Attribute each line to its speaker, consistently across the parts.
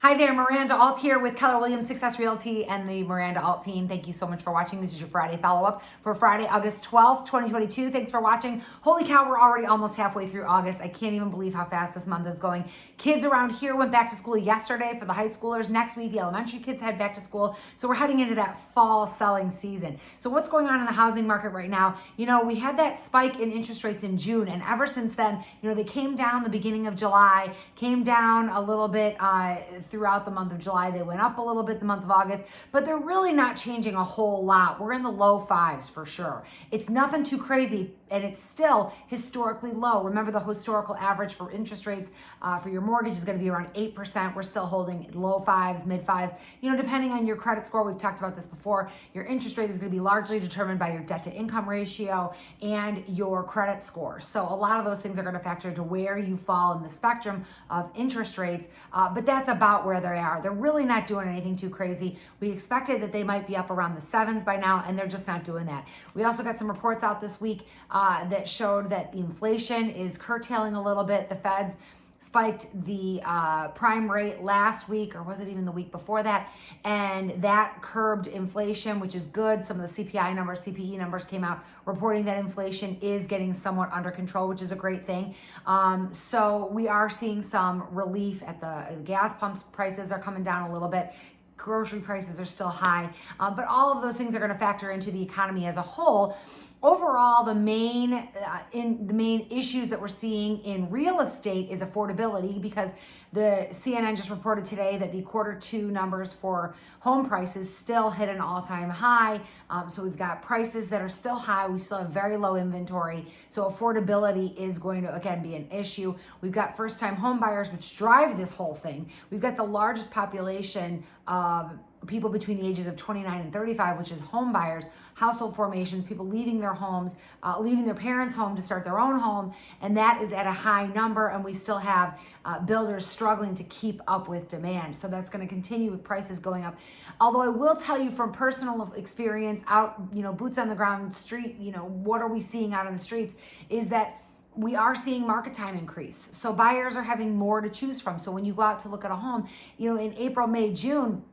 Speaker 1: Hi there, Miranda Alt here with Keller Williams Success Realty and the Miranda Alt team. Thank you so much for watching. This is your Friday follow-up for Friday, August 12th, 2022. Thanks for watching. Holy cow, we're already almost halfway through August. I can't even believe how fast this month is going. Kids around here went back to school yesterday for the high schoolers. Next week, the elementary kids head back to school. So we're heading into that fall selling season. So what's going on in the housing market right now? We had that spike in interest rates in June, and ever since then, they came down the beginning of July, came down a little bit throughout the month of July. They went up a little bit the month of August, but they're really not changing a whole lot. We're in the low fives for sure. It's nothing too crazy, and it's still historically low. Remember, the historical average for interest rates for your mortgage is going to be around 8%. We're still holding low fives, mid fives. Depending on your credit score, we've talked about this before, your interest rate is going to be largely determined by your debt to income ratio and your credit score. So a lot of those things are going to factor into where you fall in the spectrum of interest rates, but that's about where they are. They're really not doing anything too crazy. We expected that they might be up around the sevens by now, and they're just not doing that. We also got some reports out this week that showed that inflation is curtailing a little bit. The Feds spiked the prime rate last week, or was it even the week before that? And that curbed inflation, which is good. Some of the CPI numbers, CPE numbers came out reporting that inflation is getting somewhat under control, which is a great thing. So we are seeing some relief at the gas pumps. Prices are coming down a little bit. Grocery prices are still high, but all of those things are going to factor into the economy as a whole. Overall, the main issues that we're seeing in real estate is affordability, because the CNN just reported today that the Q2 numbers for home prices still hit an all-time high. So we've got prices that are still high. We still have very low inventory. So affordability is going to, again, be an issue. We've got first-time home buyers, which drive this whole thing. We've got the largest population of people between the ages of 29 and 35, which is home buyers, household formations, people leaving their homes, leaving their parents' home to start their own home, and that is at a high number, and we still have builders struggling to keep up with demand. So that's going to continue with prices going up. Although I will tell you from personal experience, out, boots on the ground, street, what are we seeing out on the streets, is that we are seeing market time increase. So buyers are having more to choose from. So when you go out to look at a home, in April, May, June,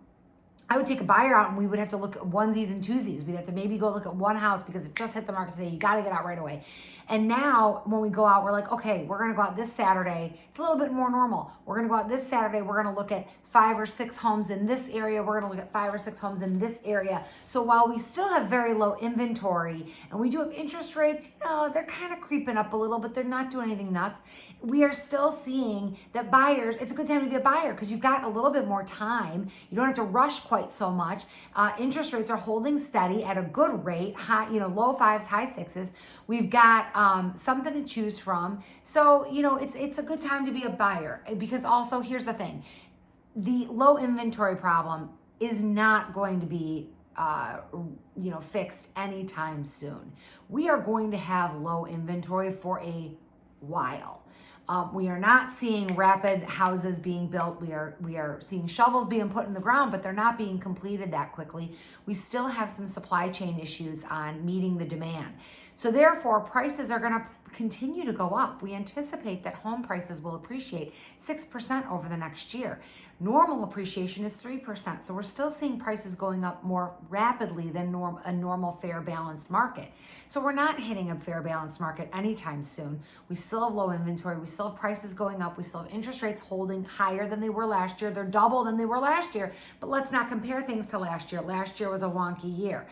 Speaker 1: I would take a buyer out and we would have to look at onesies and twosies. We'd have to maybe go look at one house because it just hit the market today. You got to get out right away. And now when we go out, we're like, okay, we're going to go out this Saturday. It's a little bit more normal. We're going to go out this Saturday. We're going to look at 5 or 6 homes in this area. We're going to look at 5 or 6 homes in this area. So while we still have very low inventory and we do have interest rates, they're kind of creeping up a little, but they're not doing anything nuts. We are still seeing that buyers, it's a good time to be a buyer because you've got a little bit more time. You don't have to rush quite so much. Interest rates are holding steady at a good rate, high, low fives, high sixes. We've got something to choose from. So, it's a good time to be a buyer, because also here's the thing. The low inventory problem is not going to be fixed anytime soon. We are going to have low inventory for a while. We are not seeing rapid houses being built. We are seeing shovels being put in the ground, but they're not being completed that quickly. We still have some supply chain issues on meeting the demand. So therefore, prices are going to continue to go up. We anticipate that home prices will appreciate 6% over the next year. Normal appreciation is 3%. So we're still seeing prices going up more rapidly than a normal fair balanced market. So we're not hitting a fair balanced market anytime soon. We still have low inventory. We still have prices going up. We still have interest rates holding higher than they were last year. They're double than they were last year. But let's not compare things to last year. Last year was a wonky year.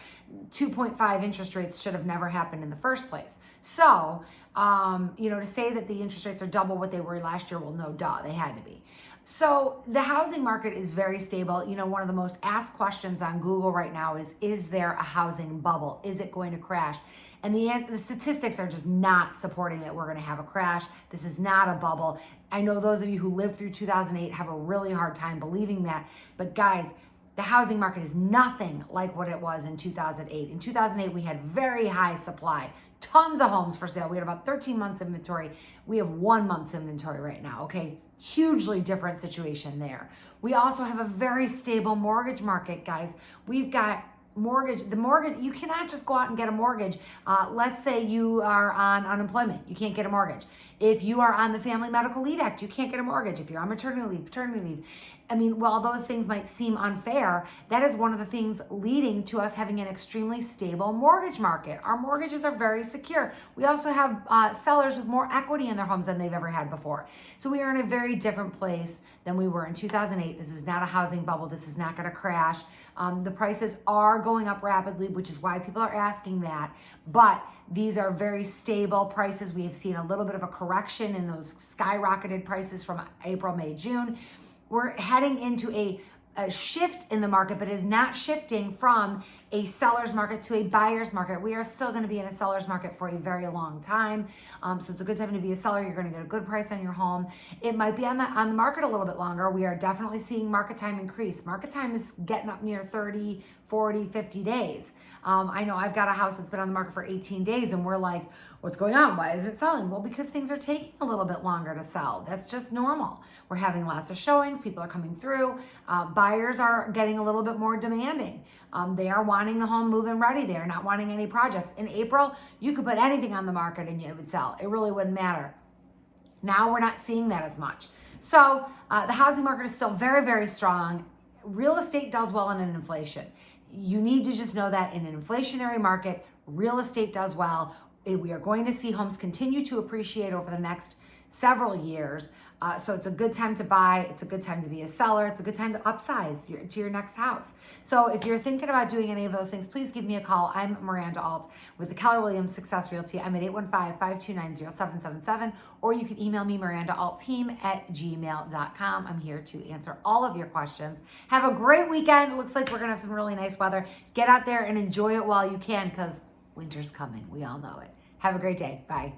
Speaker 1: 2.5 interest rates should have never happened in the first place. So, to say that the interest rates are double what they were last year, well, no, duh, they had to be. So the housing market is very stable. One of the most asked questions on Google right now is there a housing bubble? Is it going to crash? And the statistics are just not supporting that we're going to have a crash. This is not a bubble. I know those of you who lived through 2008 have a really hard time believing that. But guys, the housing market is nothing like what it was in 2008. In 2008, we had very high supply, tons of homes for sale. We had about 13 months inventory. We have 1 month's inventory right now, okay? Hugely different situation there. We also have a very stable mortgage market, guys. We've got mortgage, you cannot just go out and get a mortgage. Let's say you are on unemployment, you can't get a mortgage. If you are on the Family Medical Leave Act, you can't get a mortgage. If you're on maternity leave, paternity leave. I mean, while those things might seem unfair, that is one of the things leading to us having an extremely stable mortgage market. Our mortgages are very secure. We also have sellers with more equity in their homes than they've ever had before. So we are in a very different place than we were in 2008. This is not a housing bubble. This is not going to crash. The prices are going up rapidly, which is why people are asking that. But these are very stable prices. We have seen a little bit of a correction in those skyrocketed prices from April, May, June. We're heading into a shift in the market, but is not shifting from a seller's market to a buyer's market. We are still going to be in a seller's market for a very long time. So it's a good time to be a seller. You're going to get a good price on your home. It might be on the market a little bit longer. We are definitely seeing market time increase. Market time is getting up near 30, 40, 50 days. I know I've got a house that's been on the market for 18 days and we're like, what's going on? Why is it selling? Well, because things are taking a little bit longer to sell. That's just normal. We're having lots of showings. People are coming through. Buyers are getting a little bit more demanding. They are wanting the home move-in ready. They are not wanting any projects. In April, you could put anything on the market and it would sell. It really wouldn't matter. Now we're not seeing that as much. So the housing market is still very, very strong. Real estate does well in an inflation. You need to just know that in an inflationary market, real estate does well. We are going to see homes continue to appreciate over the next several years. So it's a good time to buy. It's a good time to be a seller. It's a good time to upsize to your next house. So if you're thinking about doing any of those things, please give me a call. I'm Miranda Alt with the Keller Williams Success Realty. I'm at 815-529-0777, or you can email me, mirandaaltteam@gmail.com. I'm here to answer all of your questions. Have a great weekend. It looks like we're going to have some really nice weather. Get out there and enjoy it while you can, because winter's coming. We all know it. Have a great day. Bye.